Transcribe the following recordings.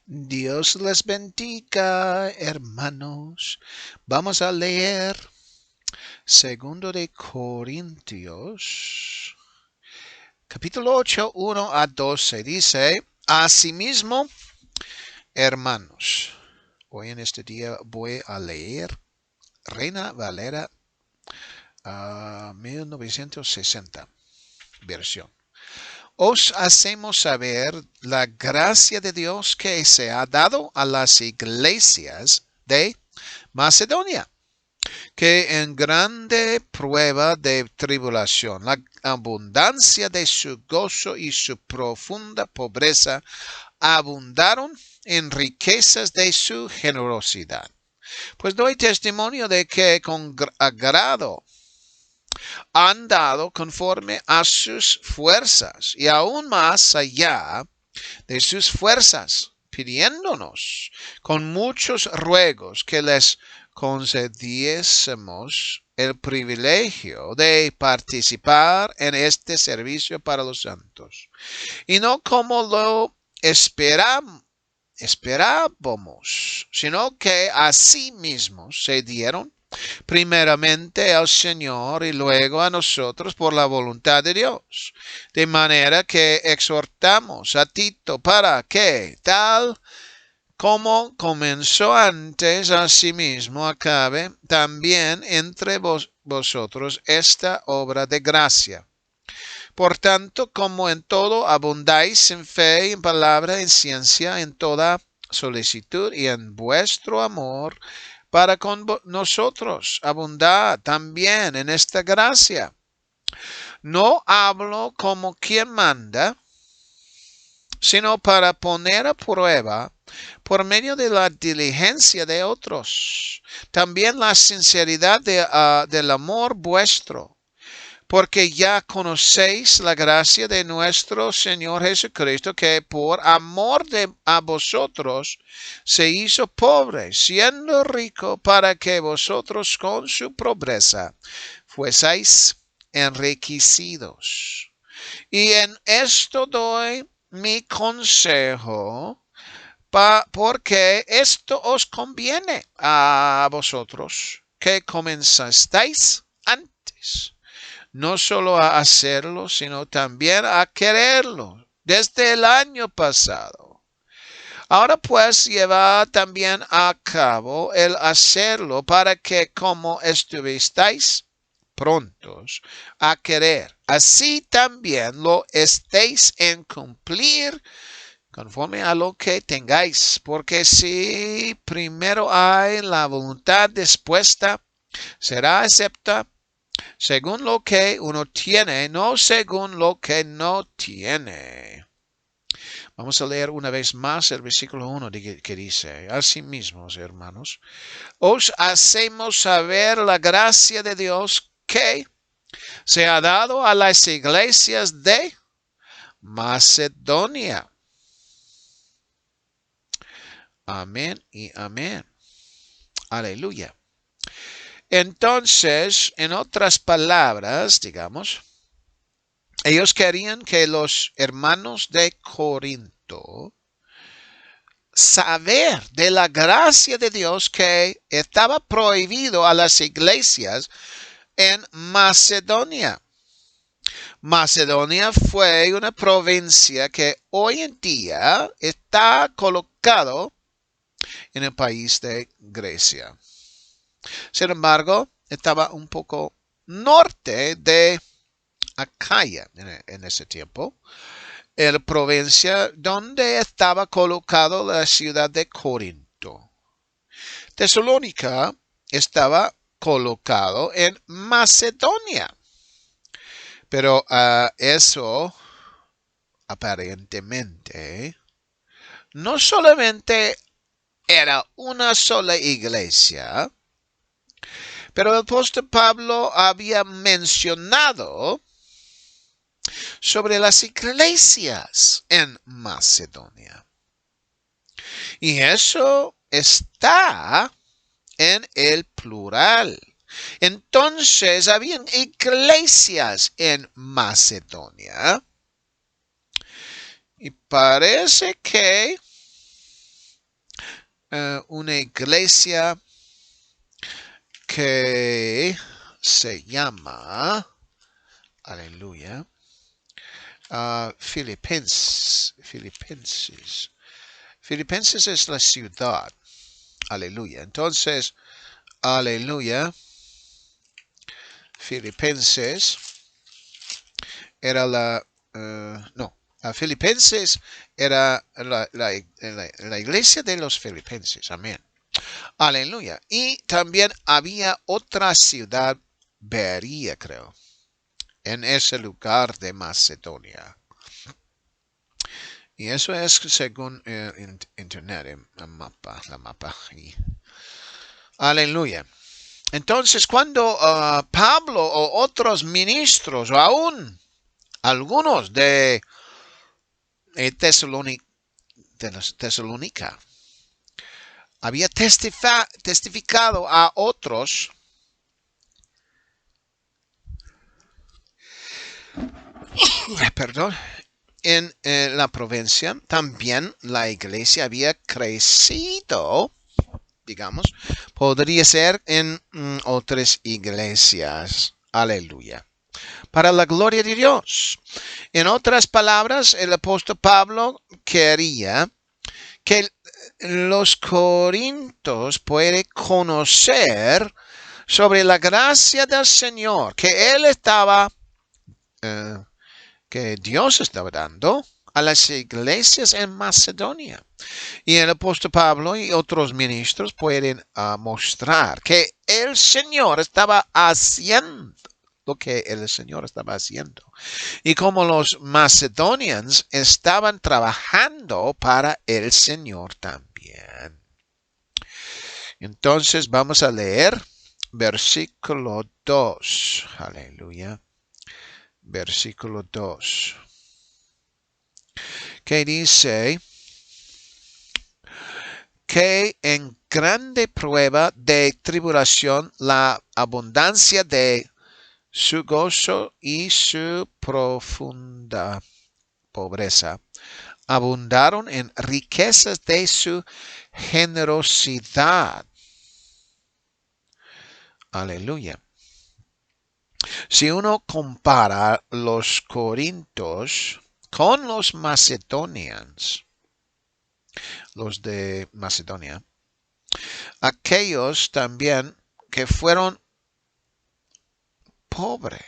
Dios les bendiga, hermanos. Vamos a leer Segundo de Corintios, capítulo 8, 1 a 12. Dice, asimismo, hermanos, hoy en este día voy a leer Reina Valera 1960 versión. Os hacemos saber la gracia de Dios que se ha dado a las iglesias de Macedonia, que en grande prueba de tribulación, la abundancia de su gozo y su profunda pobreza abundaron en riquezas de su generosidad. Pues doy testimonio de que con agrado han dado conforme a sus fuerzas y aún más allá de sus fuerzas, pidiéndonos con muchos ruegos que les concediésemos el privilegio de participar en este servicio para los santos. Y no como lo esperábamos, sino que a sí mismos se dieron primeramente al Señor y luego a nosotros por la voluntad de Dios. De manera que exhortamos a Tito para que, tal como comenzó antes, asimismo acabe también entre vosotros esta obra de gracia. Por tanto, como en todo abundáis en fe, en palabra, en ciencia, en toda solicitud y en vuestro amor, para con nosotros abundad también en esta gracia. No hablo como quien manda, sino para poner a prueba, por medio de la diligencia de otros, también la sinceridad del amor vuestro, porque ya conocéis la gracia de nuestro Señor Jesucristo, que por amor a vosotros se hizo pobre, siendo rico, para que vosotros con su pobreza fueseis enriquecidos. Y en esto doy mi consejo, porque esto os conviene a vosotros, que comenzasteis antes, no solo a hacerlo, sino también a quererlo desde el año pasado. Ahora pues llevad también a cabo el hacerlo, para que como estuvisteis prontos a querer, así también lo estéis en cumplir conforme a lo que tengáis. Porque si primero hay la voluntad dispuesta, será acepta según lo que uno tiene, no según lo que no tiene. Vamos a leer una vez más el versículo 1 que dice, asimismo, hermanos, os hacemos saber la gracia de Dios que se ha dado a las iglesias de Macedonia. Amén y amén. Aleluya. Entonces, en otras palabras, digamos, ellos querían que los hermanos de Corinto saber de la gracia de Dios que estaba prohibido a las iglesias en Macedonia. Macedonia fue una provincia que hoy en día está colocado en el país de Grecia. Sin embargo, estaba un poco norte de Acaya en ese tiempo, la provincia donde estaba colocado la ciudad de Corinto. Tesalónica estaba colocado en Macedonia, pero eso aparentemente no solamente era una sola iglesia, pero el apóstol Pablo había mencionado sobre las iglesias en Macedonia. Y eso está en el plural. Entonces, habían iglesias en Macedonia. Y parece que una iglesia que se llama, aleluya, Filipenses. Filipenses es la ciudad. Aleluya. Entonces, aleluya. Filipenses era Filipenses era la iglesia de los filipenses. Amén. Aleluya. Y también había otra ciudad, Berea, creo, en ese lugar de Macedonia. Y eso es según internet, la mapa. Aleluya. Entonces, cuando Pablo o otros ministros, o aún algunos de Tesalónica, había testificado a otros en la provincia, también la iglesia había crecido, digamos, podría ser en otras iglesias. Aleluya. Para la gloria de Dios. En otras palabras, el apóstol Pablo quería que los corintios puedan conocer sobre la gracia del Señor que él estaba, que Dios estaba dando a las iglesias en Macedonia. Y el apóstol Pablo y otros ministros pueden mostrar que el Señor estaba haciendo lo que el Señor estaba haciendo. Y como los macedonianos estaban trabajando para el Señor también. Entonces vamos a leer versículo 2. Aleluya. Versículo 2. Que dice que en grande prueba de tribulación la abundancia de su gozo y su profunda pobreza abundaron en riquezas de su generosidad. Aleluya. Si uno compara los corintios con los macedonianos, los de Macedonia, aquellos también que fueron pobres,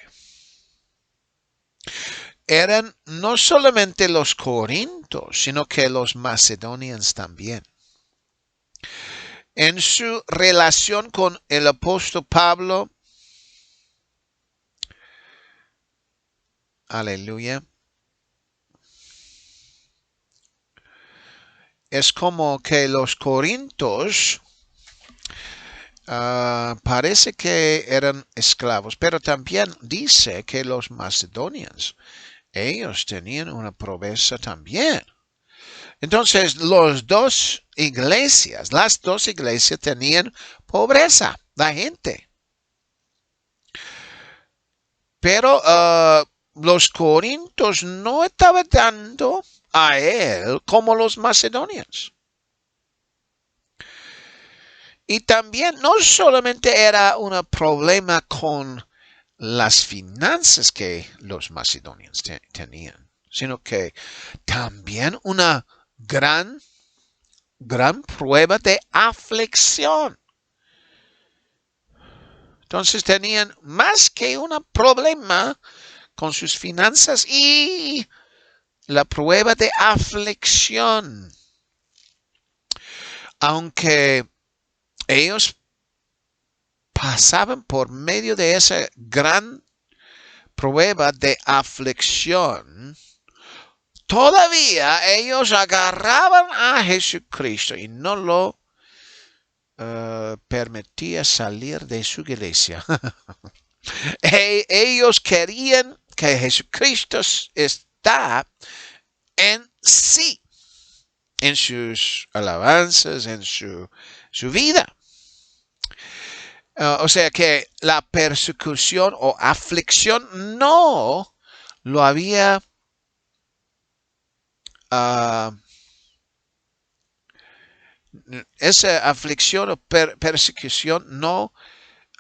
eran no solamente los corintios, sino que los macedonianos también. En su relación con el apóstol Pablo, aleluya, es como que los corintios parece que eran esclavos, pero también dice que los macedonianos, ellos tenían una pobreza también. Entonces, las dos iglesias tenían pobreza, la gente. Pero los corintios no estaban dando a él como los macedonianos. Y también no solamente era un problema con las finanzas que los macedonianos tenían, sino que también una gran prueba de aflicción. Entonces tenían más que un problema con sus finanzas y la prueba de aflicción. Aunque ellos pasaban por medio de esa gran prueba de aflicción, todavía ellos agarraban a Jesucristo y no lo permitía salir de su iglesia. Ellos querían que Jesucristo está en sí, en sus alabanzas, en su vida. O sea que la persecución o aflicción no lo había esa aflicción o persecución no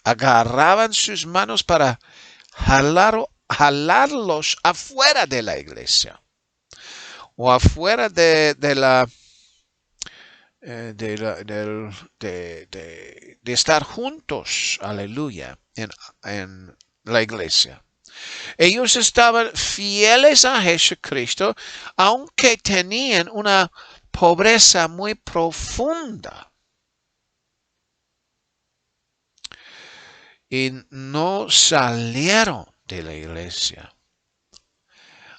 agarraban sus manos para jalarlos afuera de la iglesia o afuera de estar juntos, aleluya, en la iglesia. Ellos estaban fieles a Jesucristo, aunque tenían una pobreza muy profunda. Y no salieron de la iglesia.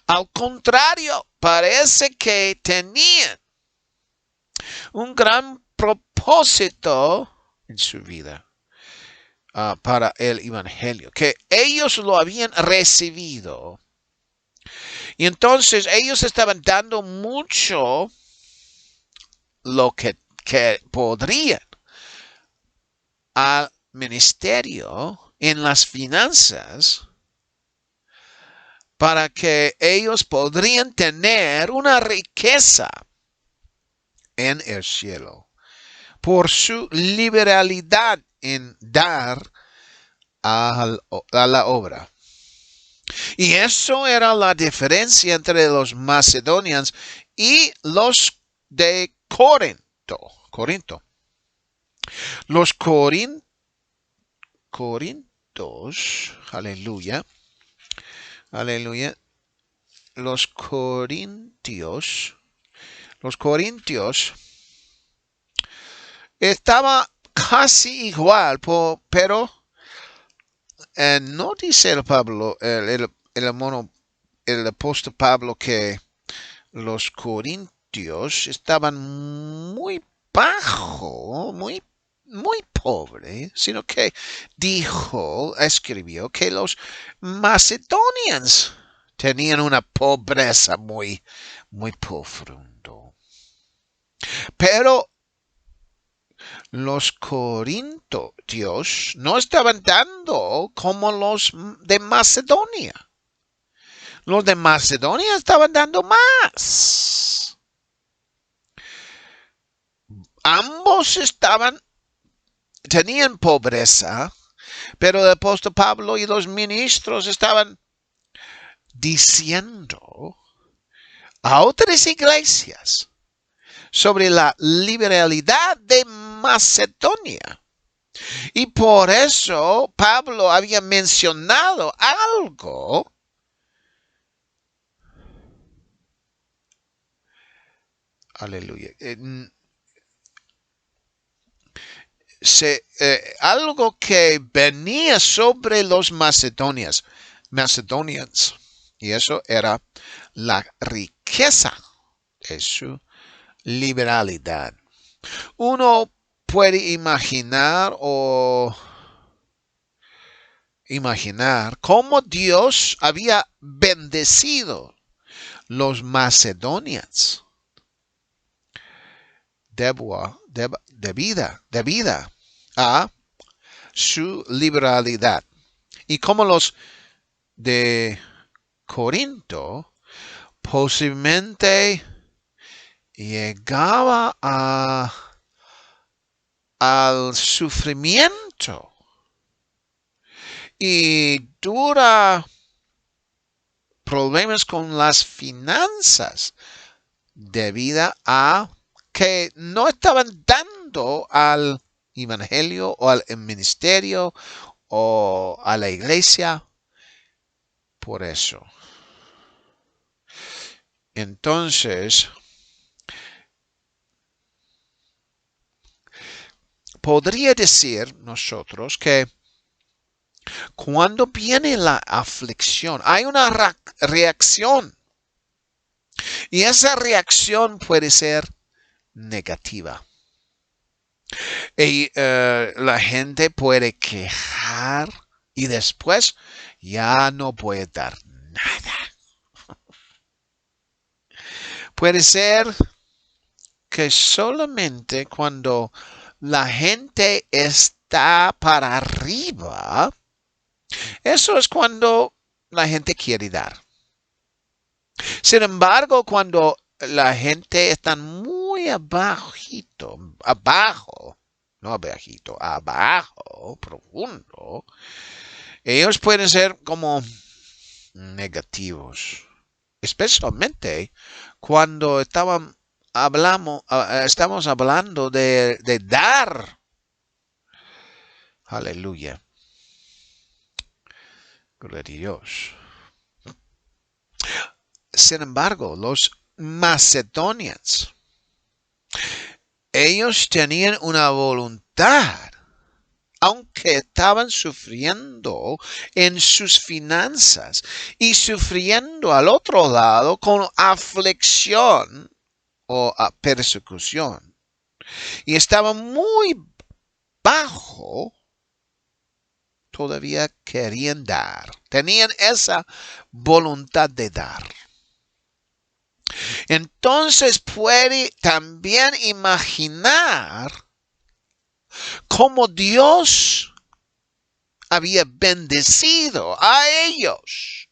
Al contrario, parece que tenían un gran propósito en su vida para el evangelio, que ellos lo habían recibido. Y entonces ellos estaban dando mucho lo que podrían al ministerio en las finanzas para que ellos podrían tener una riqueza en el cielo por su liberalidad en dar a la obra. Y eso era la diferencia entre los macedonios y los de Corinto. Los corintos, aleluya, los corintios estaba casi igual, pero no dice el apóstol Pablo que los corintios estaban muy bajo, muy pobre, sino que escribió que los macedonios tenían una pobreza muy profundo. Pero los corintios no estaban dando como los de Macedonia. Los de Macedonia estaban dando más. Ambos tenían pobreza, pero el apóstol Pablo y los ministros estaban diciendo a otras iglesias sobre la liberalidad de Macedonia. Y por eso Pablo había mencionado algo aleluya. Algo que venía sobre los macedonios. Y eso era la riqueza de su liberalidad. Uno puede imaginar cómo Dios había bendecido los macedonios debido a su liberalidad. Y como los de Corinto posiblemente llegaba al sufrimiento y dura problemas con las finanzas debido a que no estaban dando al evangelio o al ministerio o a la iglesia por eso. Entonces, podría decir nosotros que cuando viene la aflicción, hay una reacción. Y esa reacción puede ser negativa. Y la gente puede quejar y después ya no puede dar nada. Puede ser que solamente cuando la gente está para arriba, eso es cuando la gente quiere dar. Sin embargo, cuando la gente está muy muy abajito, abajo, no abajito, abajo, profundo, ellos pueden ser como negativos, especialmente cuando estamos hablando de dar. Aleluya. Gloria a Dios. Sin embargo, los macedonios, ellos tenían una voluntad, aunque estaban sufriendo en sus finanzas y sufriendo al otro lado con aflicción o persecución. Y estaban muy bajo, todavía querían dar. Tenían esa voluntad de dar. Entonces puede también imaginar cómo Dios había bendecido a ellos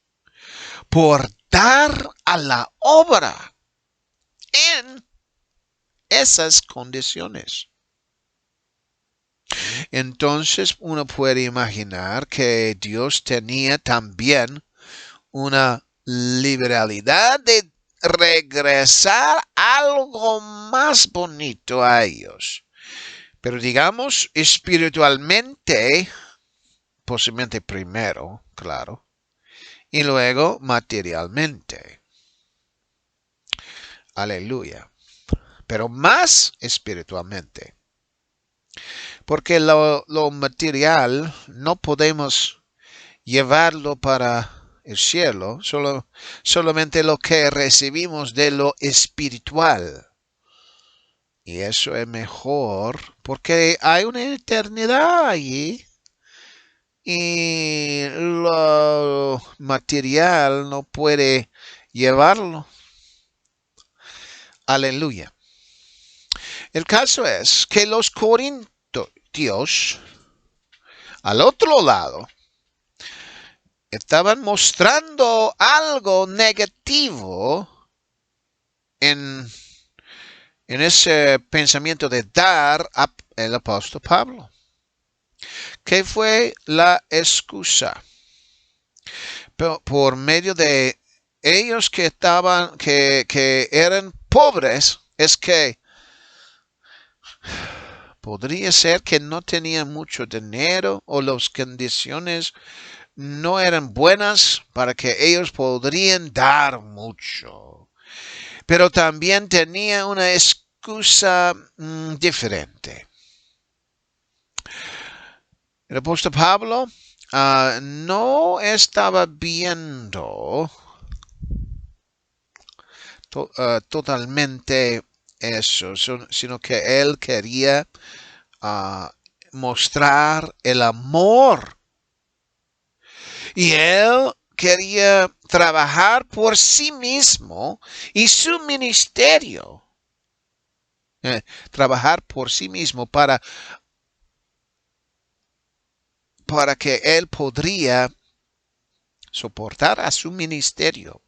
por dar a la obra en esas condiciones. Entonces uno puede imaginar que Dios tenía también una liberalidad de regresar algo más bonito a ellos. Pero digamos espiritualmente, posiblemente primero, claro, y luego materialmente. Aleluya. Pero más espiritualmente. Porque lo material no podemos llevarlo para el cielo, solamente lo que recibimos de lo espiritual. Y eso es mejor porque hay una eternidad allí y lo material no puede llevarlo. Aleluya. El caso es que los corintios, al otro lado, estaban mostrando algo negativo en ese pensamiento de dar al apóstol Pablo. ¿Qué fue la excusa? Por medio de ellos que eran pobres, es que podría ser que no tenían mucho dinero o las condiciones no eran buenas para que ellos podrían dar mucho. Pero también tenía una excusa diferente. El apóstol Pablo no estaba viendo totalmente eso, sino que él quería mostrar el amor. Y él quería trabajar por sí mismo y su ministerio. Trabajar por sí mismo para que él podría soportar a su ministerio.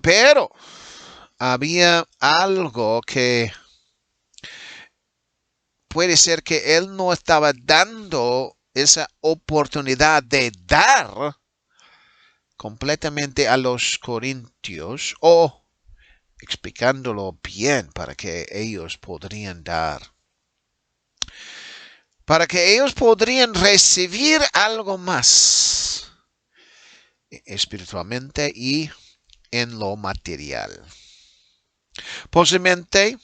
Pero había algo que puede ser que él no estaba dando esa oportunidad de dar completamente a los corintios o explicándolo bien para que ellos podrían dar. Para que ellos podrían recibir algo más espiritualmente y en lo material. Posiblemente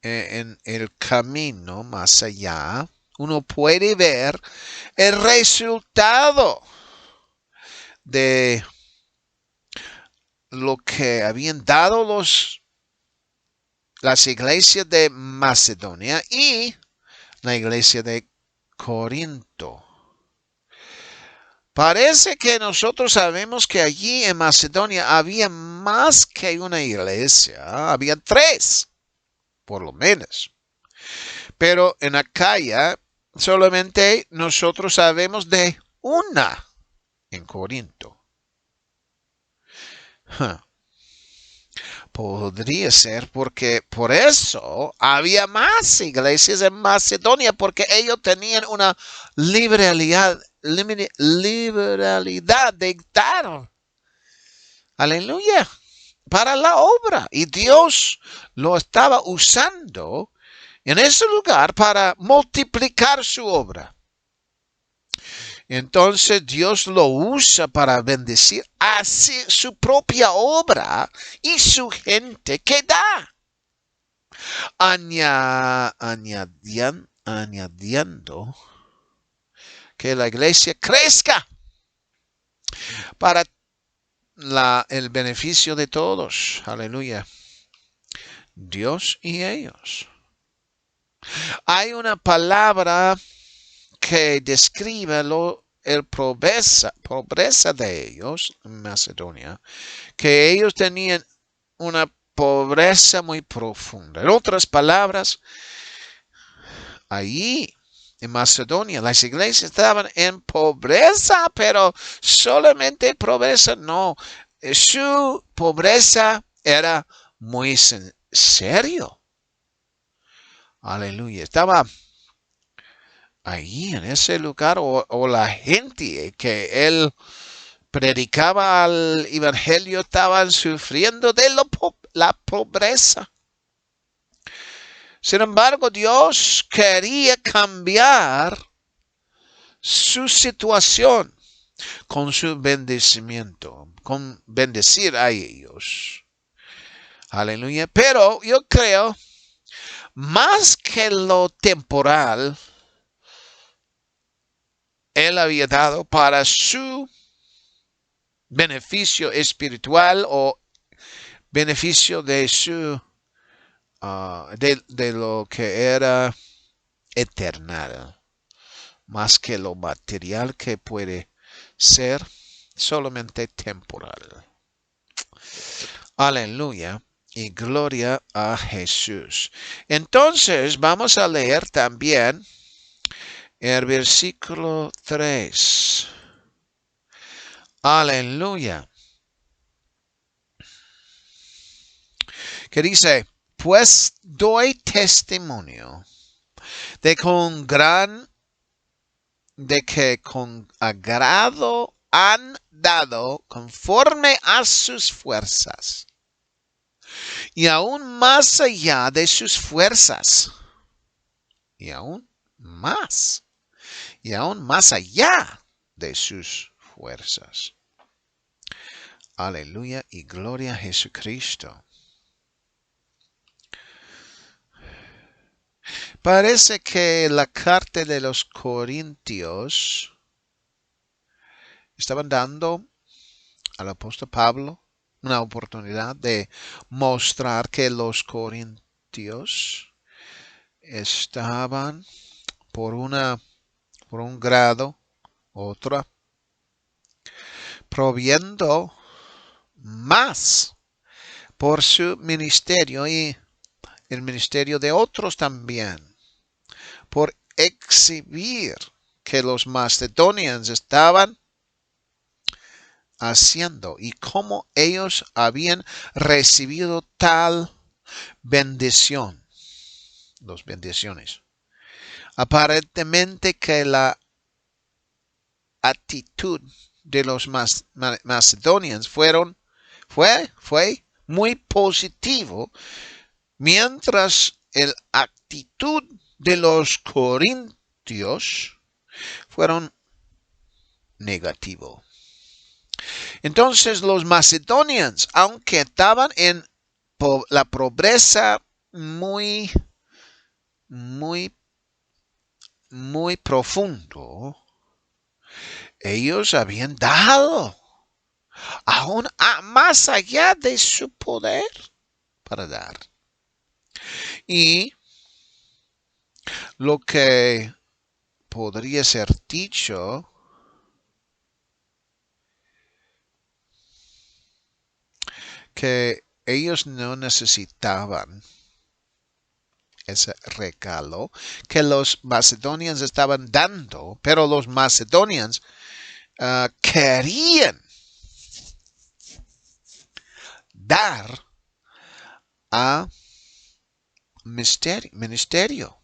en el camino más allá, uno puede ver el resultado de lo que habían dado las iglesias de Macedonia y la iglesia de Corinto. Parece que nosotros sabemos que allí en Macedonia había más que una iglesia, había 3, por lo menos. Pero en Acaya solamente nosotros sabemos de una en Corinto. Podría ser porque por eso había más iglesias en Macedonia, porque ellos tenían una liberalidad de dar. Aleluya. Para la obra. Y Dios lo estaba usando en ese lugar para multiplicar su obra. Entonces Dios lo usa para bendecir así su propia obra y su gente que da. Añadiendo que la iglesia crezca para el beneficio de todos. Aleluya. Dios y ellos. Hay una palabra que describe el pobreza de ellos en Macedonia, que ellos tenían una pobreza muy profunda. En otras palabras, allí en Macedonia las iglesias estaban en pobreza, pero solamente pobreza no. Su pobreza era muy serio. Aleluya. Estaba allí en ese lugar o la gente que él predicaba al evangelio estaban sufriendo de la pobreza. Sin embargo, Dios quería cambiar su situación con su bendecimiento, con bendecir a ellos. Aleluya. Pero yo creo, más que lo temporal, Él había dado para su beneficio espiritual o beneficio de su de lo que era eternal, más que lo material que puede ser solamente temporal. Aleluya y gloria a Jesús. Entonces vamos a leer también el versículo 3. Aleluya. Que dice, pues doy testimonio de que con agrado han dado conforme a sus fuerzas. Y aún más allá de sus fuerzas. Y aún más allá de sus fuerzas. Aleluya y gloria a Jesucristo. Parece que la carta de los Corintios estaban dando al apóstol Pablo una oportunidad de mostrar que los Corintios estaban por un grado, otra, proviendo más por su ministerio y el ministerio de otros también, por exhibir que los macedonianos estaban haciendo y cómo ellos habían recibido tal bendición, las bendiciones. Aparentemente que la actitud de los macedonianos fue muy positivo, mientras la actitud de los corintios fueron negativo. Entonces los macedonianos, aunque estaban en la pobreza muy profundo, ellos habían dado aún más allá de su poder para dar. Y lo que podría ser dicho que ellos no necesitaban ese regalo que los macedonianos estaban dando, pero los macedonianos querían dar a ministerio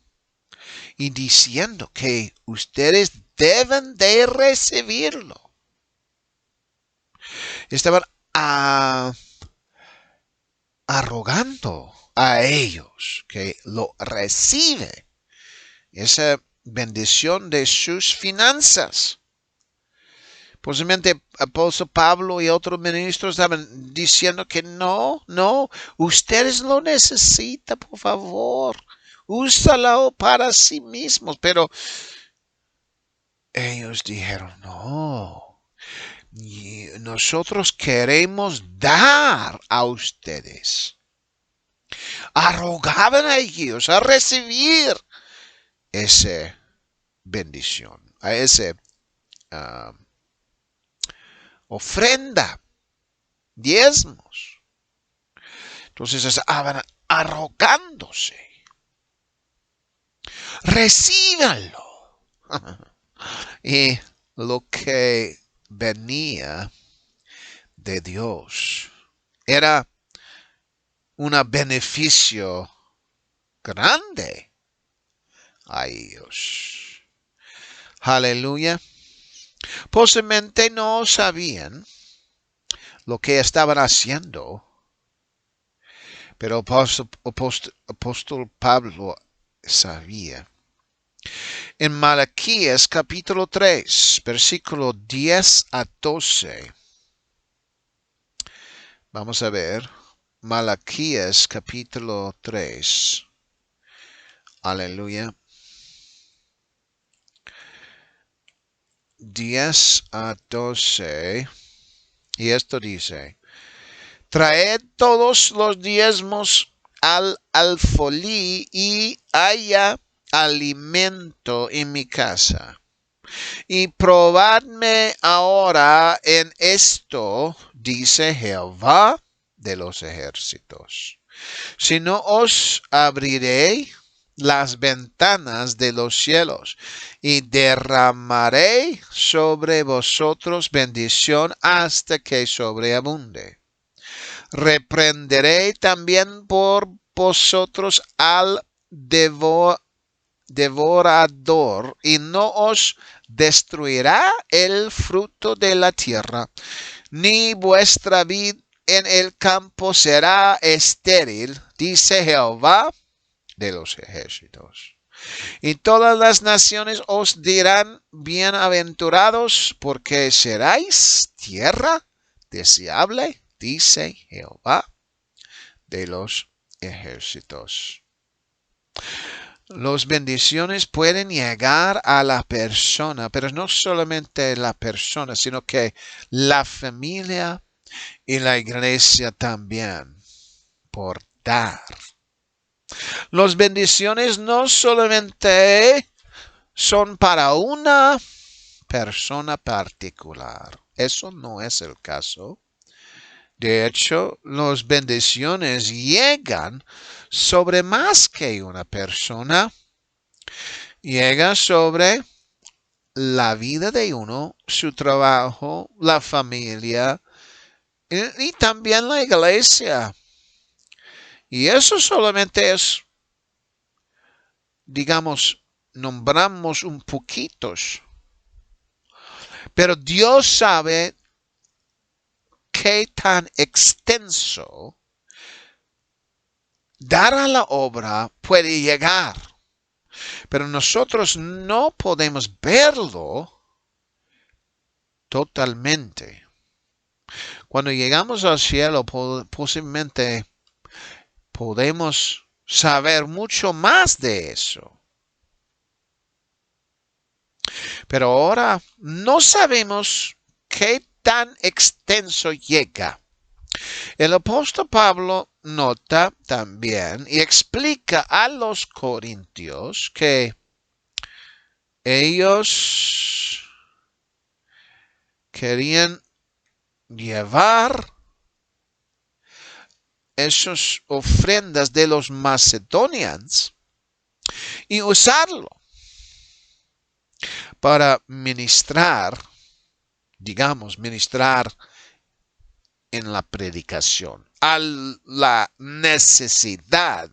y diciendo que ustedes deben de recibirlo. Estaban arrogando a ellos que lo recibe, esa bendición de sus finanzas. Posiblemente apóstol Pablo y otros ministros estaban diciendo que no, ustedes lo necesitan, por favor, úsalo para sí mismos. Pero ellos dijeron, no, nosotros queremos dar a ustedes. Arrogaban a ellos a recibir esa bendición, a esa ofrenda, diezmos. Entonces estaban arrogándose. Recíbanlo. Y lo que venía de Dios era un beneficio grande a ellos. Aleluya. Posiblemente no sabían lo que estaban haciendo, pero apóstol Pablo sabía. En Malaquías capítulo 3, versículo 10 a 12. Vamos a ver. Malaquías capítulo 3. Aleluya. 10 a 12. Y esto dice: traed todos los diezmos al alfolí y haya alimento en mi casa. Y probadme ahora en esto, dice Jehová de los ejércitos. Si no os abriré las ventanas de los cielos y derramaré sobre vosotros bendición hasta que sobreabunde. Reprenderé también por vosotros al devorador y no os destruirá el fruto de la tierra, ni vuestra vid en el campo será estéril, dice Jehová de los ejércitos. Y todas las naciones os dirán bienaventurados, porque seréis tierra deseable, dice Jehová de los ejércitos. Las bendiciones pueden llegar a la persona, pero no solamente la persona, sino que la familia y la iglesia también, por dar. Las bendiciones no solamente son para una persona particular. Eso no es el caso. De hecho, las bendiciones llegan sobre más que una persona. Llega sobre la vida de uno, su trabajo, la familia y también la iglesia. Y eso solamente es, digamos, nombramos un poquitos. Pero Dios sabe qué tan extenso dar a la obra puede llegar. Pero nosotros no podemos verlo totalmente. Cuando llegamos al cielo, posiblemente podemos saber mucho más de eso. Pero ahora no sabemos qué tan extenso llega. El apóstol Pablo nota también y explica a los corintios que ellos querían llevar esas ofrendas de los macedonianos y usarlo para ministrar en la predicación. a la necesidad,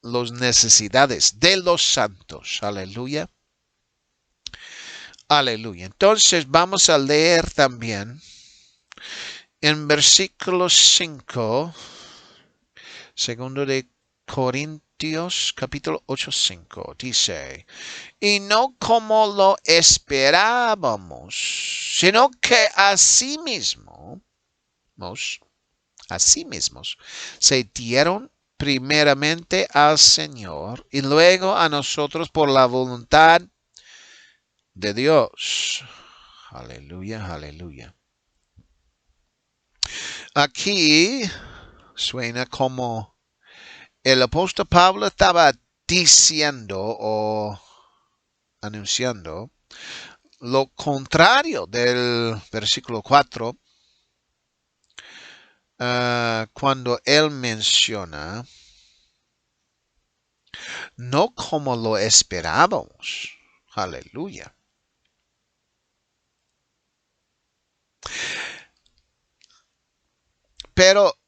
las necesidades de los santos. Aleluya. Aleluya. Entonces vamos a leer también en versículo 5, segundo de Corintios, capítulo 8, 5, dice, y no como lo esperábamos, sino que asimismo se dieron primeramente al Señor y luego a nosotros por la voluntad de Dios. Aleluya, aleluya. Aquí suena como el apóstol Pablo estaba diciendo o anunciando lo contrario del versículo 4, cuando él menciona, no como lo esperábamos. Aleluya. Pero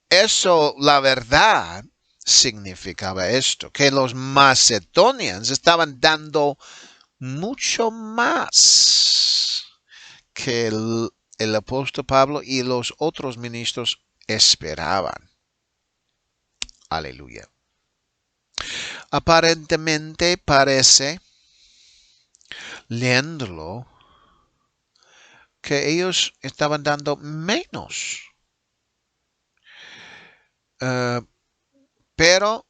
eso, la verdad, significaba esto, que los macedonios estaban dando mucho más que el apóstol Pablo y los otros ministros esperaban. Aleluya. Aparentemente parece, leéndolo, que ellos estaban dando menos. Pero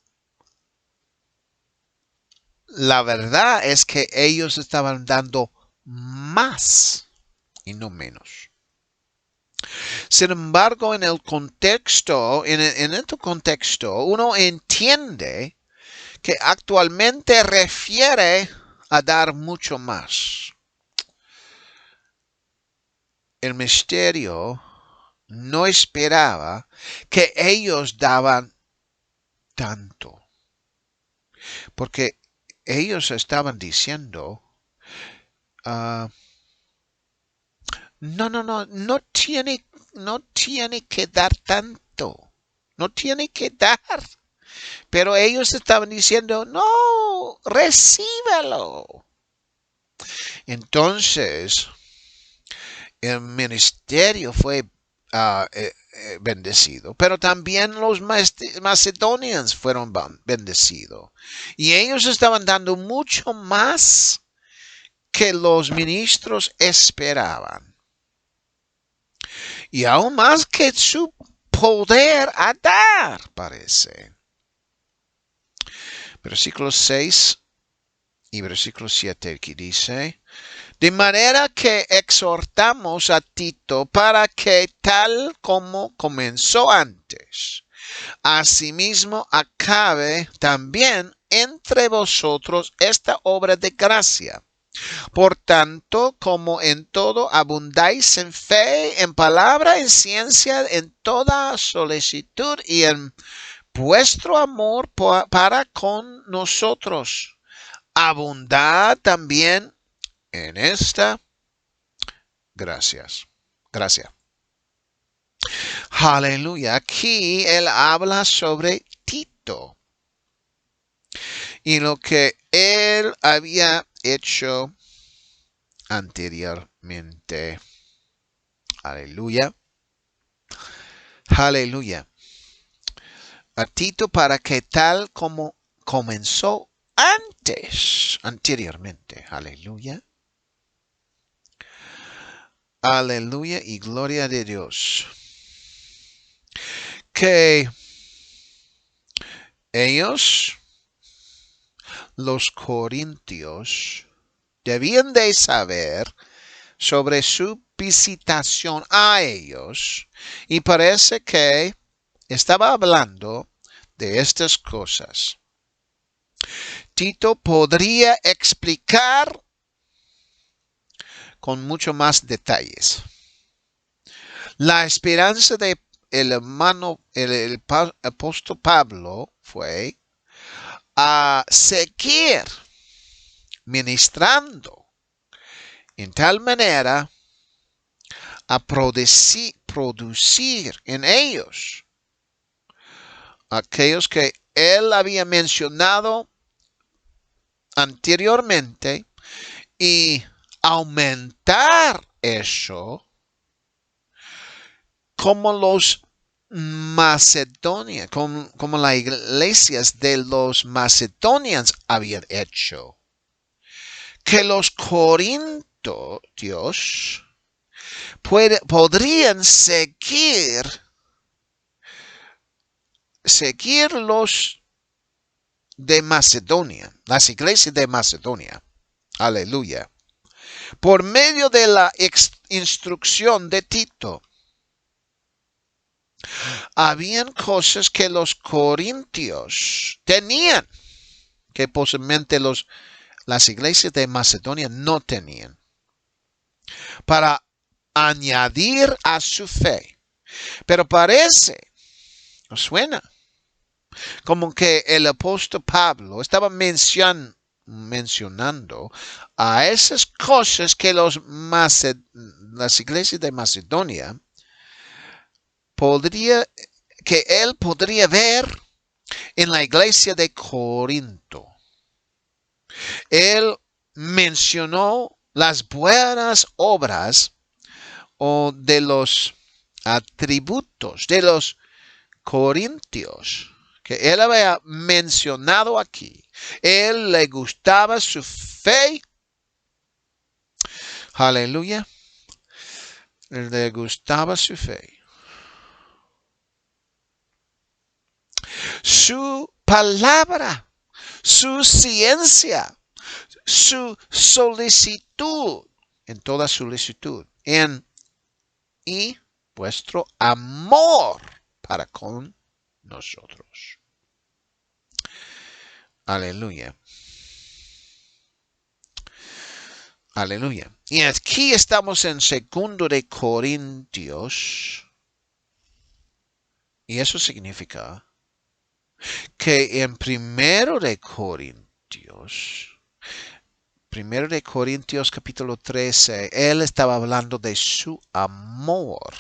la verdad es que ellos estaban dando más y no menos. Sin embargo, en el contexto, en este contexto, uno entiende que actualmente refiere a dar mucho más. El misterio no esperaba que ellos daban tanto, porque ellos estaban diciendo, no tiene que dar tanto, no tiene que dar. Pero ellos estaban diciendo, no, recíbelo. Entonces, el ministerio fue bendecido, pero también los macedonios fueron bendecidos. Y ellos estaban dando mucho más que los ministros esperaban. Y aún más que su poder a dar, parece. Versículo 6 y versículo 7 aquí dice, de manera que exhortamos a Tito para que tal como comenzó antes, asimismo acabe también entre vosotros esta obra de gracia. Por tanto, como en todo abundáis en fe, en palabra, en ciencia, en toda solicitud y en vuestro amor para con nosotros, abundad también en esta gracia. Aleluya. Aquí él habla sobre Tito y lo que él había hecho anteriormente. Aleluya. Aleluya. A Tito para que tal como comenzó anteriormente. Aleluya. Aleluya y gloria de Dios. Que ellos, los corintios, debían de saber sobre su visitación a ellos y parece que estaba hablando de estas cosas. Tito podría explicar con mucho más detalles. La esperanza de el hermano, el apóstol Pablo fue a seguir ministrando en tal manera a producir en ellos aquellos que él había mencionado anteriormente y aumentar eso como los macedonios, como las iglesias de los macedonios habían hecho. Que los corintios podrían seguir los de Macedonia, las iglesias de Macedonia. Aleluya. Por medio de la instrucción de Tito. Habían cosas que los corintios tenían, que posiblemente las iglesias de Macedonia no tenían, para añadir a su fe. Pero parece, suena, como que el apóstol Pablo estaba mencionando a esas cosas que las iglesias de Macedonia que él podría ver en la iglesia de Corinto. Él mencionó las buenas obras o de los atributos de los corintios que él había mencionado aquí. Él le gustaba su fe. Aleluya. Le gustaba su fe. Su palabra, su ciencia, su solicitud, en toda solicitud, y vuestro amor para con nosotros. Aleluya. Aleluya. Y aquí estamos en 2 de Corintios. Y eso significa que en 1 de Corintios capítulo 13, él estaba hablando de su amor.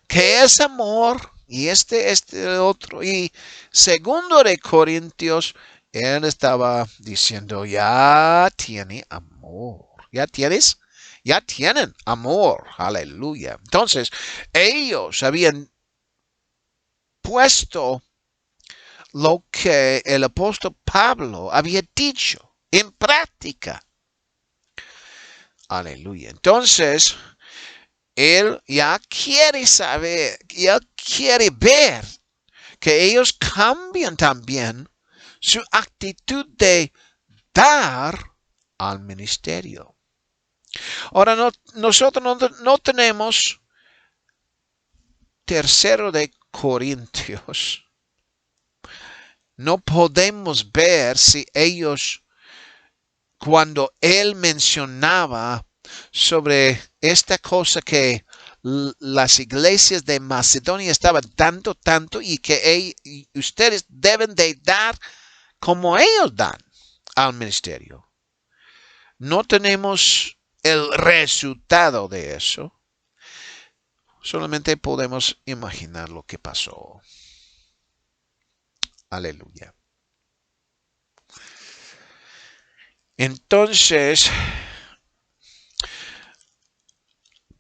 Que es amor y este otro. Y 2 de Corintios, él estaba diciendo, ya tiene amor. ¿Ya tienen amor. Aleluya. Entonces, ellos habían puesto lo que el apóstol Pablo había dicho en práctica. Aleluya. Entonces, él ya quiere saber, ya quiere ver que ellos cambian también su actitud de dar al ministerio. Ahora, nosotros no tenemos 3 de Corintios. No podemos ver si ellos, cuando él mencionaba sobre esta cosa que las iglesias de Macedonia estaban dando tanto y que ustedes deben de dar como ellos dan al ministerio. No tenemos el resultado de eso. Solamente podemos imaginar lo que pasó. Aleluya. Entonces,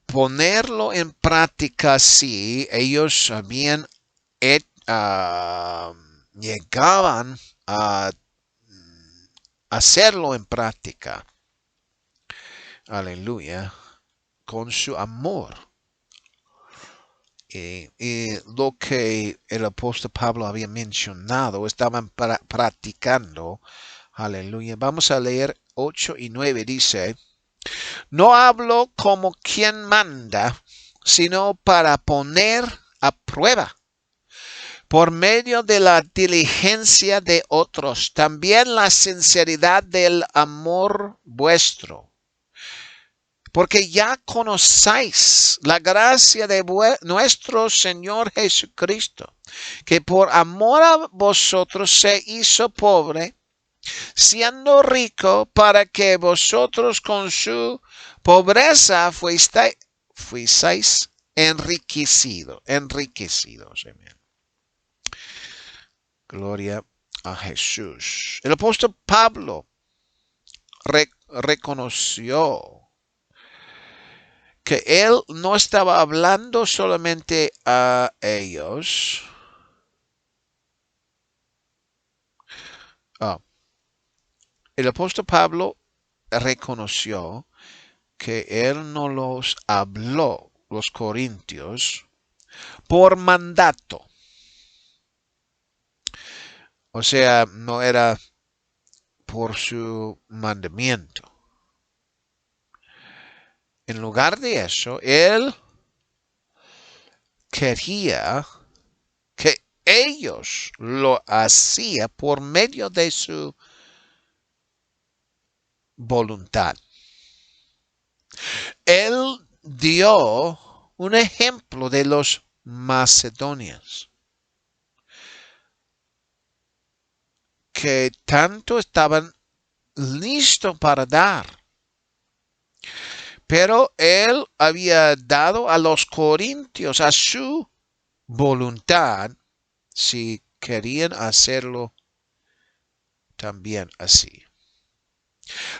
ponerlo en práctica, sí, ellos habían llegaban a hacerlo en práctica. Aleluya. Con su amor. Y lo que el apóstol Pablo había mencionado, estaban practicando. Aleluya. Vamos a leer 8 y 9. Dice, no hablo como quien manda, sino para poner a prueba, por medio de la diligencia de otros, también la sinceridad del amor vuestro. Porque ya conocéis la gracia de nuestro Señor Jesucristo, que por amor a vosotros se hizo pobre, siendo rico, para que vosotros con su pobreza fuisteis enriquecidos. Amén. Gloria a Jesús. El apóstol Pablo reconoció que él no estaba hablando solamente a ellos. El apóstol Pablo reconoció que él no los habló, los corintios, por mandato. O sea, no era por su mandamiento. En lugar de eso, él quería que ellos lo hacían por medio de su voluntad. Él dio un ejemplo de los macedonios, que tanto estaban listos para dar. Pero él había dado a los corintios a su voluntad si querían hacerlo también así.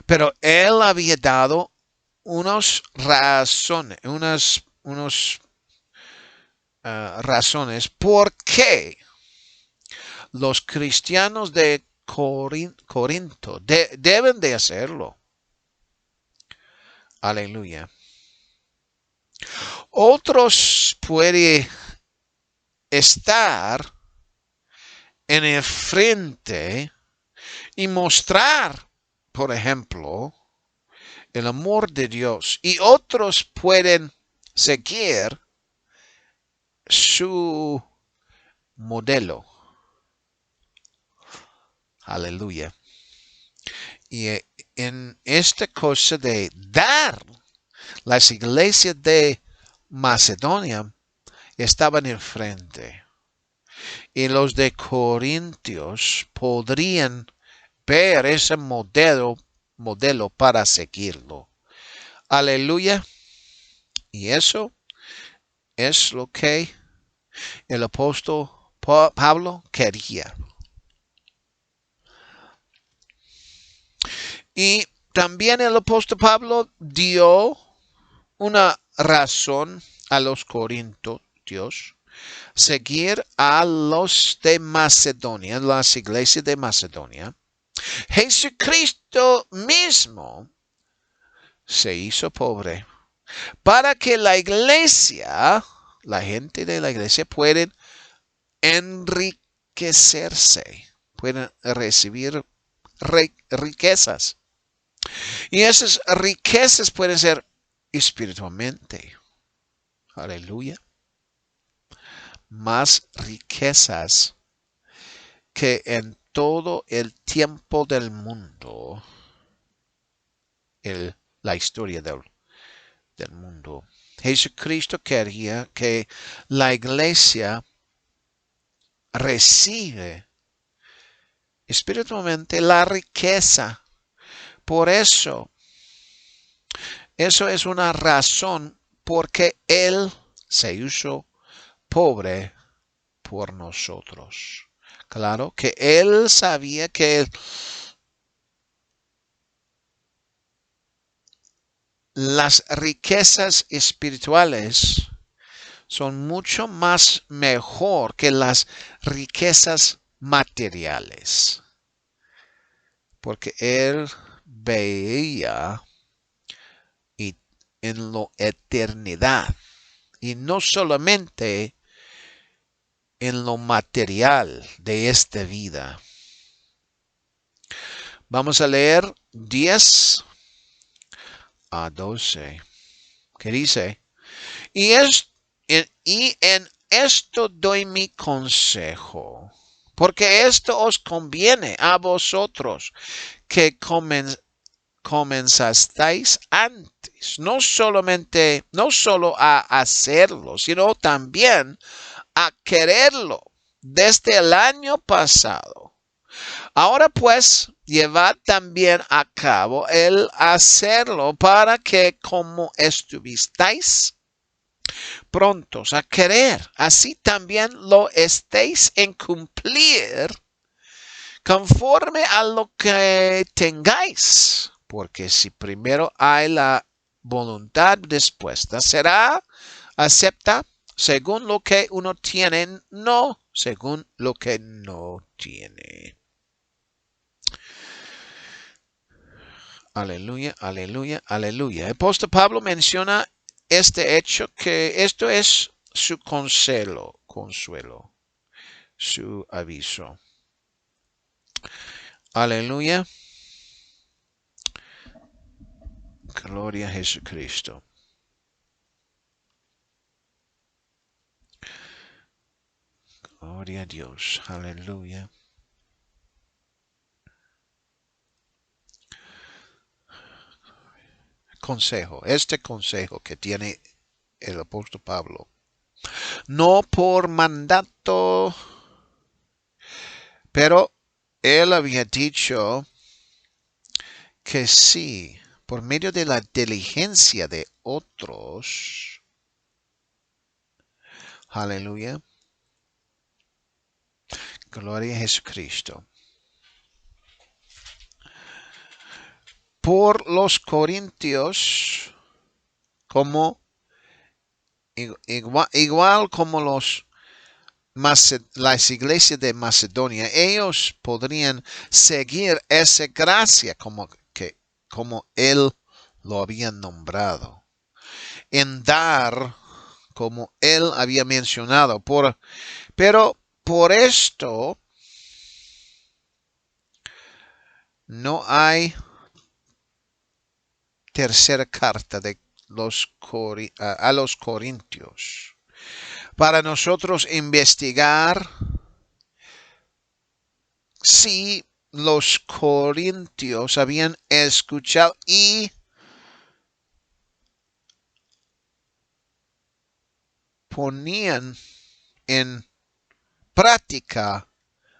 Pero él había dado unas razones, razones por qué los cristianos de Corinto deben de hacerlo. Aleluya. Otros pueden estar en el frente y mostrar, por ejemplo, el amor de Dios. Y otros pueden seguir su modelo. Aleluya. Y en esta cosa de dar, las iglesias de Macedonia estaban enfrente. Y los de Corintios podrían ver ese modelo para seguirlo. Aleluya. Y eso es lo que el apóstol Pablo quería. Y también el apóstol Pablo dio una razón a los corintios seguir a los de Macedonia, las iglesias de Macedonia. Jesucristo mismo se hizo pobre para que la iglesia, la gente de la iglesia, pueden enriquecerse, pueden recibir riquezas. Y esas riquezas pueden ser espiritualmente. Aleluya. Más riquezas que en todo el tiempo del mundo. La historia del mundo. Jesucristo quería que la iglesia recibe espiritualmente la riqueza. Por eso es una razón porque Él se hizo pobre por nosotros. Claro que Él sabía que las riquezas espirituales son mucho más mejor que las riquezas materiales. Porque Él veía en la eternidad y no solamente en lo material de esta vida. Vamos a leer 10 a 12, que dice, y en esto doy mi consejo, porque esto os conviene a vosotros que comenzasteis antes, no solo a hacerlo, sino también a quererlo desde el año pasado. Ahora pues, llevad también a cabo el hacerlo, para que como estuvisteis prontos a querer, así también lo estéis en cumplir conforme a lo que tengáis. Porque si primero hay la voluntad dispuesta, será acepta según lo que uno tiene, no según lo que no tiene. Aleluya, aleluya, aleluya. El apóstol Pablo menciona este hecho, que esto es su consuelo, su aviso. Aleluya. Gloria a Jesucristo. Gloria a Dios. Aleluya. Este consejo que tiene el apóstol Pablo. No por mandato, pero él había dicho que sí, por medio de la diligencia de otros. Aleluya. Gloria a Jesucristo. Por los corintios, como igual como las iglesias de Macedonia, ellos podrían seguir esa gracia como él lo había nombrado, en dar como él había mencionado. Pero por esto no hay tercera carta de a los corintios para nosotros investigar si los corintios habían escuchado y ponían en práctica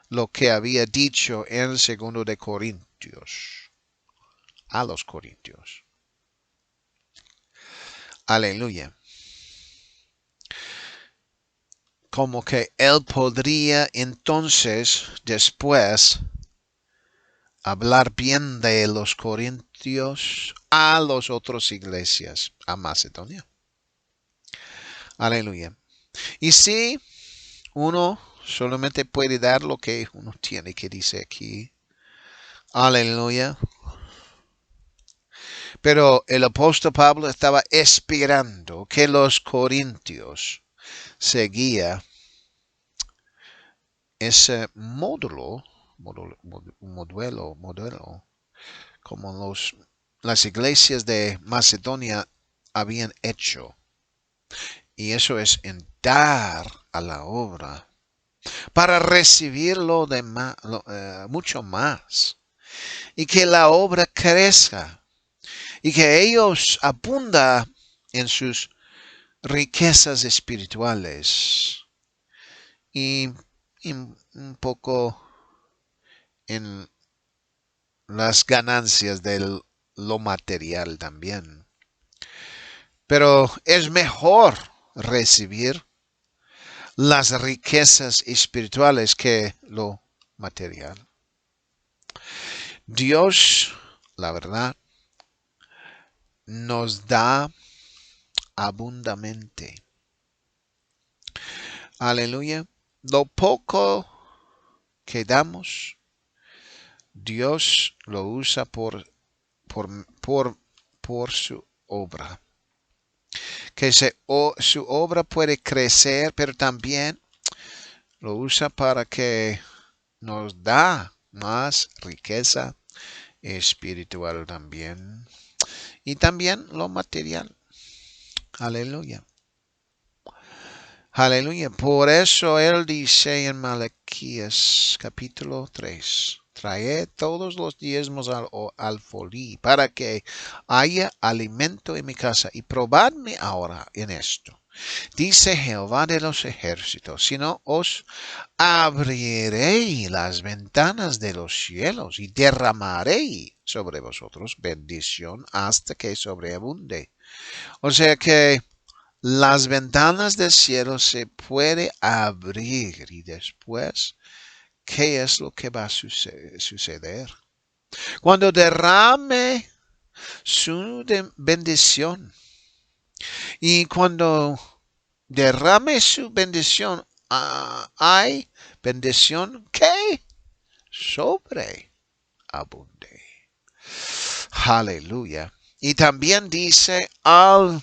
lo que había dicho en el segundo de Corintios, a los corintios. Aleluya. Como que él podría entonces después hablar bien de los corintios a las otras iglesias, a Macedonia. Aleluya. Y si uno solamente puede dar lo que uno tiene, que dice aquí. Aleluya. Pero el apóstol Pablo estaba esperando que los corintios seguían ese modelo como las iglesias de Macedonia habían hecho. Y eso es en dar a la obra para recibirlo mucho más. Y que la obra crezca. Y que ellos abundan en sus riquezas espirituales. Y un poco en las ganancias de lo material también. Pero es mejor recibir las riquezas espirituales que lo material. Dios, la verdad, nos da abundantemente. Aleluya. Lo poco que damos, Dios lo usa por su obra. Que su obra puede crecer, pero también lo usa para que nos da más riqueza espiritual también. Y también lo material. Aleluya. Aleluya. Por eso él dice en Malaquías capítulo 3. Traed todos los diezmos al alfolí para que haya alimento en mi casa y probadme ahora en esto. Dice Jehová de los ejércitos, si no os abriré las ventanas de los cielos y derramaré sobre vosotros bendición hasta que sobreabunde. O sea que las ventanas del cielo se puede abrir y después, ¿qué es lo que va a suceder? Cuando derrame su bendición y cuando derrame su bendición, hay bendición que sobreabunde. Aleluya. Y también dice al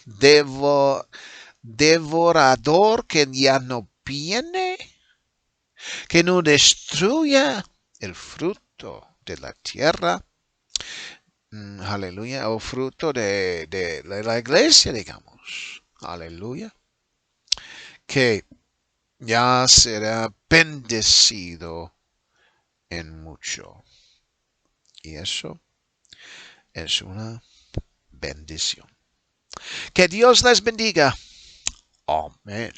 devorador que ya no viene, que no destruya el fruto de la tierra. Aleluya. O fruto de la iglesia, digamos. Aleluya. Que ya será bendecido en mucho. Y eso es una bendición. Que Dios les bendiga. Amén.